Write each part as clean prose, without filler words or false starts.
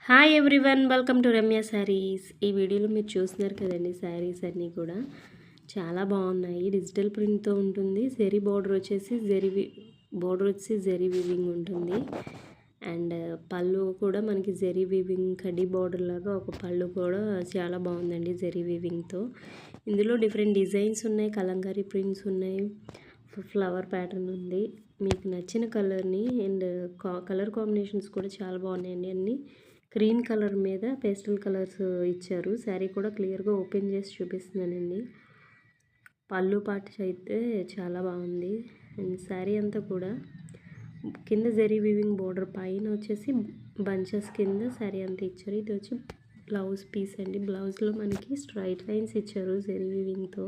Hi everyone, welcome to Ramya saris. ఈ వీడియోలో మీరు చూస్తున్నారు కదండి, శారీస్ అన్నీ కూడా చాలా బాగున్నాయి. డిజిటల్ ప్రింట్తో ఉంటుంది. జెరీ బార్డర్ వచ్చేసి జెరీ వీవింగ్ ఉంటుంది. అండ్ పళ్ళు కూడా మనకి జెరీ వీవింగ్ కడ్డీ బార్డర్ లాగా ఒక పళ్ళు కూడా చాలా బాగుందండి జెరీ వీవింగ్తో. ఇందులో డిఫరెంట్ డిజైన్స్ ఉన్నాయి, కలంకారీ ప్రింట్స్ ఉన్నాయి, ఫ్లవర్ ప్యాటర్న్ ఉంది. మీకు నచ్చిన కలర్ని అండ్ కలర్ కాంబినేషన్స్ కూడా చాలా బాగున్నాయండి. అన్నీ క్రీమ్ కలర్ మీద పేస్టల్ కలర్స్ ఇచ్చారు. శారీ కూడా క్లియర్గా ఓపెన్ చేసి చూపిస్తున్నానండి. పళ్ళు పార్ట్ అయితే చాలా బాగుంది. అండ్ శారీ అంతా కూడా కింద జెరీ వీవింగ్ బోర్డర్, పైన వచ్చేసి బంచెస్ కింద శారీ అంతా ఇచ్చారు. ఇది వచ్చి బ్లౌజ్ పీస్ అండి. బ్లౌజ్లో మనకి స్ట్రైట్ లైన్స్ ఇచ్చారు జెరీ వీవింగ్తో.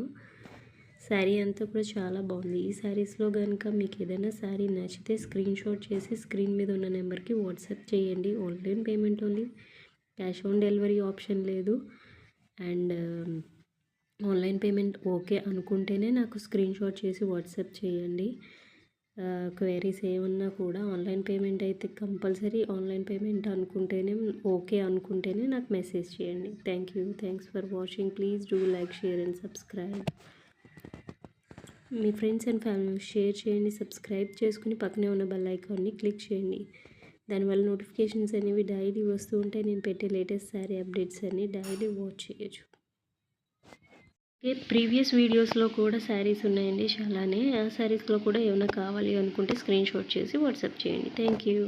శారీ అంతా కూడా చాలా బాగుంది. ఈ శారీస్లో కనుక మీకు ఏదైనా శారీ నచ్చితే స్క్రీన్ షాట్ చేసి స్క్రీన్ మీద ఉన్న నెంబర్కి వాట్సాప్ చేయండి. Online payment only, cash on delivery option లేదు. అండ్ ఆన్లైన్ పేమెంట్ ఓకే అనుకుంటేనే నాకు స్క్రీన్ షాట్ చేసి వాట్సాప్ చేయండి. క్వైరీస్ ఏమన్నా కూడా ఆన్లైన్ పేమెంట్ అయితే కంపల్సరీ ఆన్లైన్ పేమెంట్ అనుకుంటేనే ఓకే అనుకుంటేనే నాకు మెసేజ్ చేయండి. Thanks for watching. Please do like, share and subscribe. Me friends and family share చేయండి. సబ్స్క్రైబ్ చేసుకుని పక్కనే ఉన్న బెల్ ఐకాన్ని క్లిక్ చేయండి. దానివల్ల నోటిఫికేషన్స్ అనేవి డైలీ వస్తూ ఉంటాయి. నేను పెట్టే లేటెస్ట్ శారీ అప్డేట్స్ అన్నీ డైలీ వాచ్ చేయొచ్చు. ప్రీవియస్ వీడియోస్లో కూడా శారీస్ ఉన్నాయండి చాలానే. ఆ శారీస్లో కూడా ఏమైనా కావాలి అనుకుంటే స్క్రీన్ షాట్ చేసి వాట్సాప్ చేయండి. Thank you.